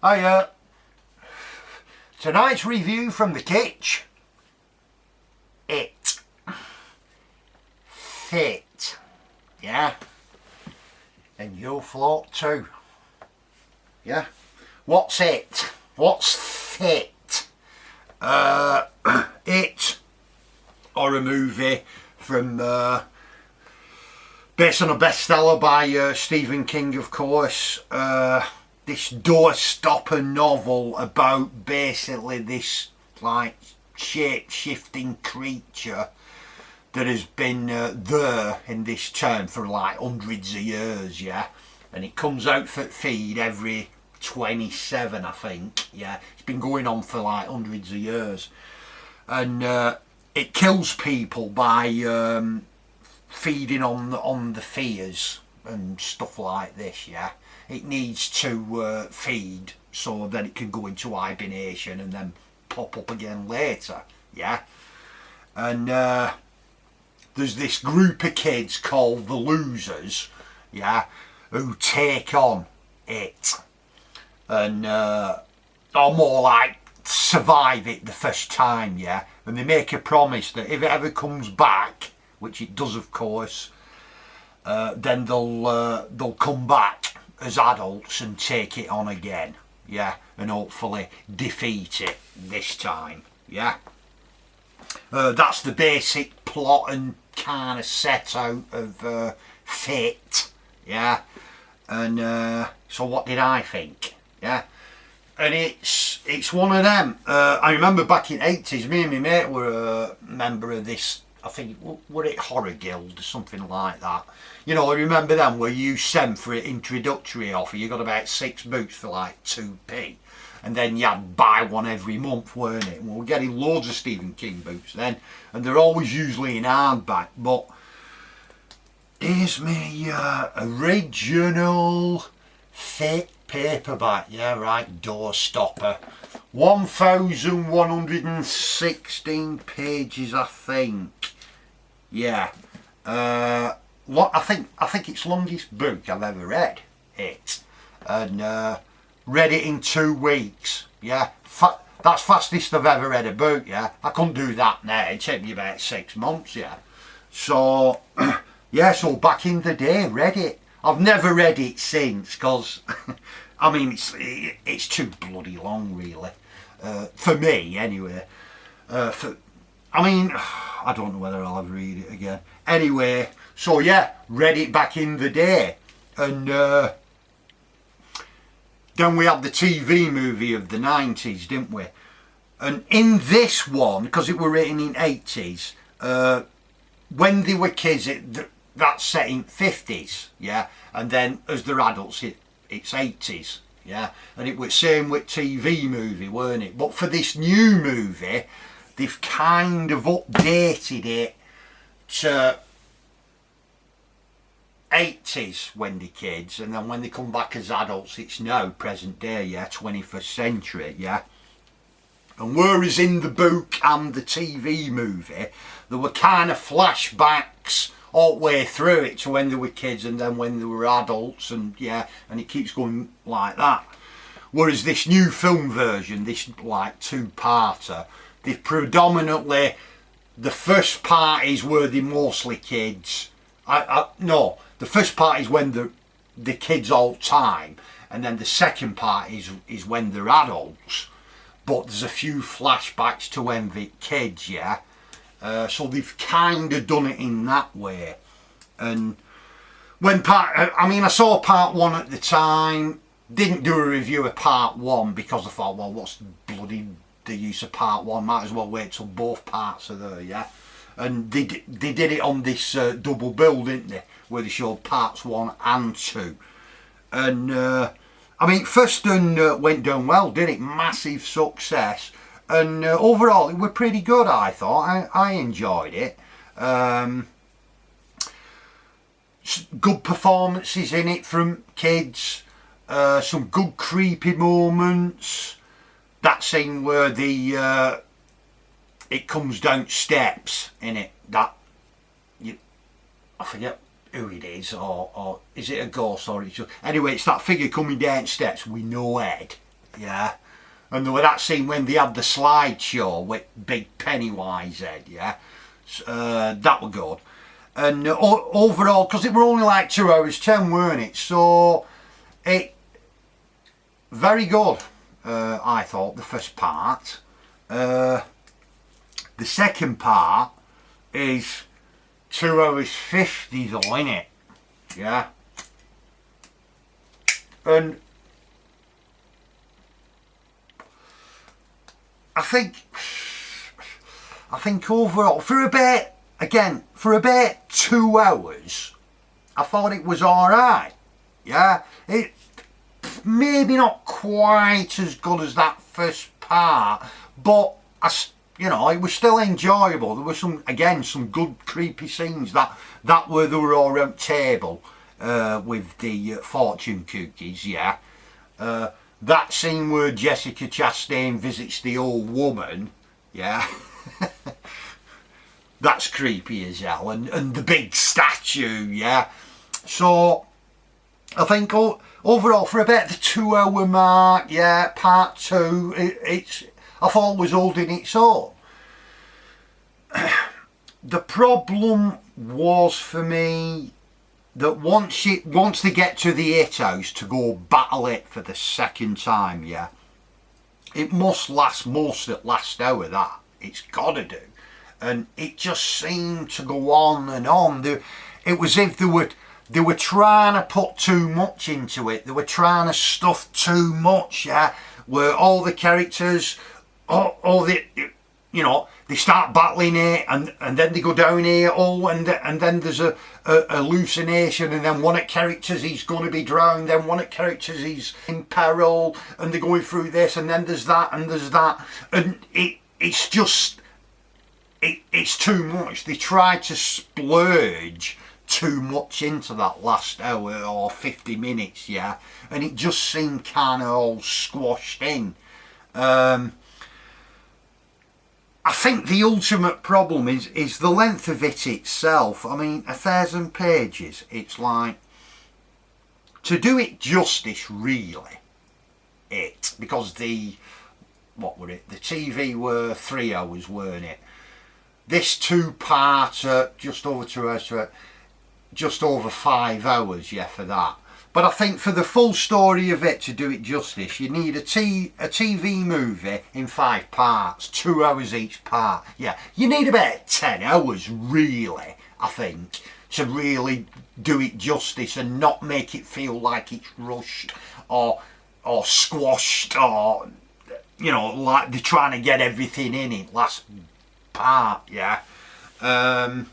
Hiya. Tonight's review from the kitch. It. Fit. Yeah. And you'll float too. Yeah. What's it? What's fit? It, or a movie from based on a bestseller by Stephen King, of course. This doorstopper novel about basically this like shape-shifting creature that has been there in this town for like hundreds of years, yeah, and it comes out for feed every 27, I think, yeah. It's been going on for like hundreds of years, and it kills people by feeding on the fears and stuff like this, yeah. It needs to feed so that it can go into hibernation and then pop up again later, yeah. And there's this group of kids called the Losers, yeah, who take on it and or more like survive it the first time, yeah. And they make a promise that if it ever comes back, which it does of course, then they'll come back as adults and take it on again, yeah, and hopefully defeat it this time, yeah. That's the basic plot and kind of set out of Fit, yeah. And so what did I think, yeah? And it's one of them. I remember back in the 80s, me and my mate were a member of this, I think, were it Horror Guild or something like that. You know, I remember them where you send for an introductory offer. You got about 6 books for like 2p. And then you had to buy one every month, weren't it? And we were getting loads of Stephen King books then. And they're always usually in hardback. But here's me original Fit paperback. Yeah, right, doorstopper. 1,116 pages, I think. Yeah. I think it's longest book I've ever read. It. And read it in 2 weeks. Yeah. That's fastest I've ever read a book, yeah. I couldn't do that now. It'd take me about 6 months, yeah. So, yeah, so back in the day, read it. I've never read it since, because, I mean, it's too bloody long, really. For me, anyway. I mean, I don't know whether I'll ever read it again. Anyway, so yeah, read it back in the day. And then we had the TV movie of the 90s, didn't we? And in this one, because it were written in 80s, when they were kids, that's set in 50s, yeah? And then as they're adults, it's 80s, yeah? And it was same with TV movie, weren't it? But for this new movie, they've kind of updated it to 80s when they're kids, and then when they come back as adults, it's now present day, yeah, 21st century, yeah. And whereas in the book and the TV movie, there were kind of flashbacks all the way through it to when they were kids and then when they were adults, and yeah, and it keeps going like that. Whereas this new film version, this like 2-parter, they've predominantly, the first part is where they're mostly kids. No, the first part is when the kids all time, and then the second part is when they're adults. But there's a few flashbacks to when they're kids, yeah. So they've kind of done it in that way. And when I saw part 1 at the time. Didn't do a review of part 1 because I thought, well, what's bloody the use of part 1? Might as well wait till both parts are there, yeah. And they did it on this double bill, didn't they? Where they showed parts 1 and 2. And I mean, first one went down well, did it? Massive success. And overall, it was pretty good, I thought. I enjoyed it. Good performances in it from kids. Some good creepy moments. That scene where it comes down steps in it. I forget who it is, or is it a ghost, or it's just, anyway, it's that figure coming down steps with no head. yeah. And there was that scene when they had the slideshow with big Pennywise head, yeah. That were good. And overall, because it were only like 2 hours 10, weren't it? So it very good. I thought the first part. The second part is 2 hours 50 though, innit? Yeah. And I think overall, for about 2 hours, I thought it was alright. Yeah, it maybe not quite as good as that first part, but it was still enjoyable. There were some good creepy scenes that were all around table with the fortune cookies. Yeah. That scene where Jessica Chastain visits the old woman, yeah, that's creepy as hell, and the big statue, yeah. So I think overall, for about the 2 hour mark, yeah, part two, I thought it was holding its own. The problem was for me that once they get to the It House to go battle it for the second time, yeah, it must last most at last hour, that it's gotta do. And it just seemed to go on and on. It was as if they were trying to put too much into it. They were trying to stuff too much, yeah, where all the characters, all the, they start battling it, and then they go down here, and then there's a hallucination, and then one of the characters he's going to be drowned, then one of the characters he's in peril, and they're going through this, and then there's that, and it's just, it's too much. They try to splurge too much into that last hour or 50 minutes, yeah, and it just seemed kind of all squashed in. I think the ultimate problem is the length of it itself. I mean, 1,000 pages, it's like, to do it justice, really, because the TV were 3 hours, weren't it? This two-parter, just over 2 hours, just over 5 hours, yeah, for that. But I think for the full story of it, to do it justice, you need a TV movie in 5 parts, 2 hours each part. Yeah, you need about 10 hours, really, I think, to really do it justice and not make it feel like it's rushed or squashed, or, like they're trying to get everything in it last part, yeah. I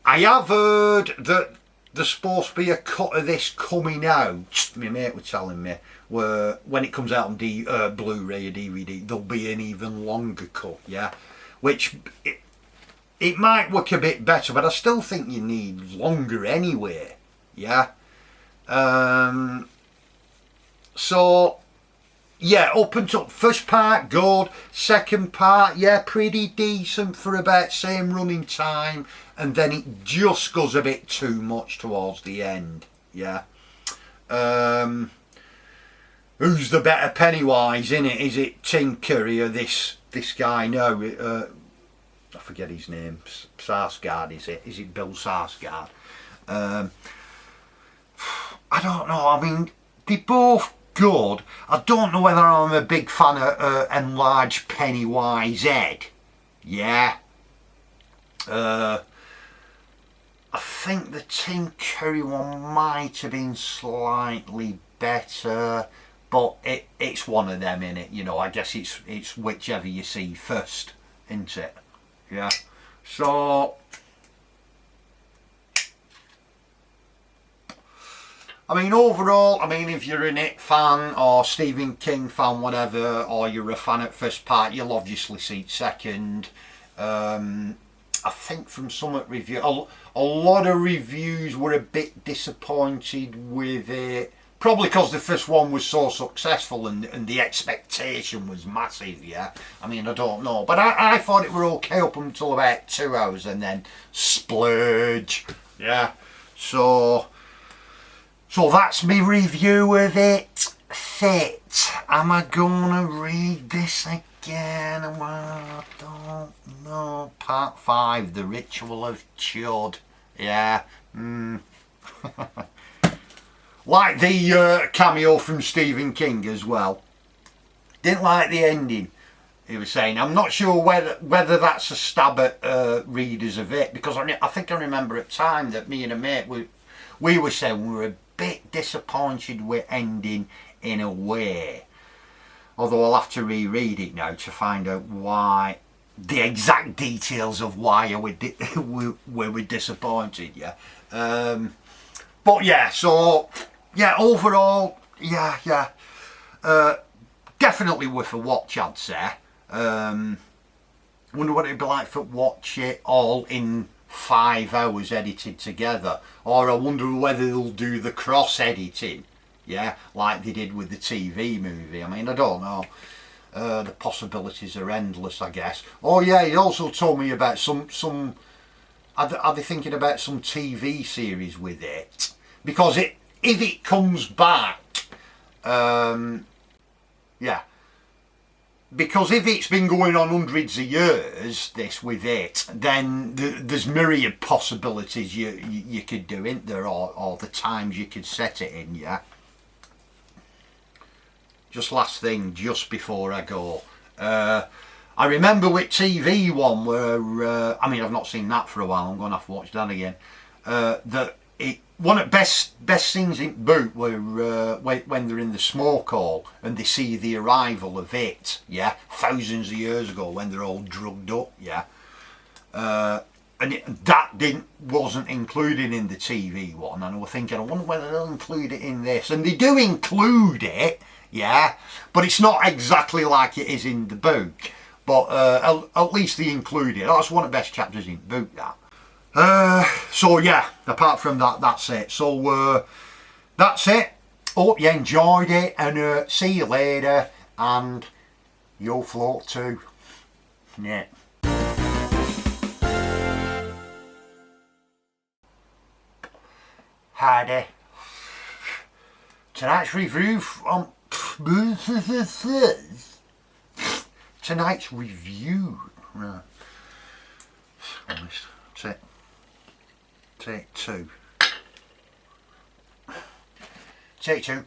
have heard that there's supposed to be a cut of this coming out. My mate was telling me, where when it comes out on Blu-ray or DVD, there'll be an even longer cut, yeah. Which it might work a bit better, but I still think you need longer anyway, yeah. So yeah, up until first part good, second part, yeah, pretty decent for about same running time, and then it just goes a bit too much towards the end, yeah. Who's the better Pennywise in it? Is it Tim Curry or this guy? No, I forget his name. Skarsgård, is it? Is it Bill Skarsgård? I don't know. I mean, they both good. I don't know whether I'm a big fan of enlarged Pennywise head. Yeah. I think the Tim Curry one might have been slightly better, but it's one of them, innit? I guess it's whichever you see first, isn't it? Yeah. So I mean, overall, if you're an It fan or Stephen King fan, whatever, or you're a fan at first part, you'll obviously see it second. I think from some review, a lot of reviews were a bit disappointed with it. Probably because the first one was so successful and the expectation was massive, yeah. I don't know. But I thought it were okay up until about 2 hours and then splurge, yeah. So that's my review of it. worth it? Am I gonna read this again? Well, I don't know. Part 5, The Ritual of Chud. Yeah. Like the cameo from Stephen King as well. Didn't like the ending. He was saying, I'm not sure whether that's a stab at readers of it, because I think I remember at the time that me and a mate we were saying we were a bit disappointed with ending in a way. Although I'll have to reread it now to find out why, the exact details of why we were disappointed. Yeah. But yeah, so yeah, overall, yeah. Definitely worth a watch, I'd say. Wonder what it'd be like to watch it all in 5 hours edited together, or I wonder whether they'll do the cross editing, yeah, like they did with the TV movie. I mean, I don't know. The possibilities are endless, I guess. Oh yeah, he also told me about some. Are they thinking about some TV series with it? Because if it comes back, yeah. Because if it's been going on hundreds of years, this with it, then there's myriad possibilities you could do, isn't there, or the times you could set it in, yeah. Just last thing, just before I go, I remember with TV one where, I mean, I've not seen that for a while, I'm going to have to watch that again, that one of the best scenes in boot were when they're in the smoke hall and they see the arrival of it, yeah, thousands of years ago when they're all drugged up, yeah, and that wasn't included in the TV one, and I was thinking, I wonder whether they'll include it in this, and they do include it, yeah, but it's not exactly like it is in the book, but at least they include it. That's one of the best chapters in the book, that. So yeah, apart from that, that's it. So that's it. Hope you enjoyed it, and see you later, and you'll float too. Yeah. Howdy. Tonight's review from tonight's review. Right. That's it. Take 2. Take 2.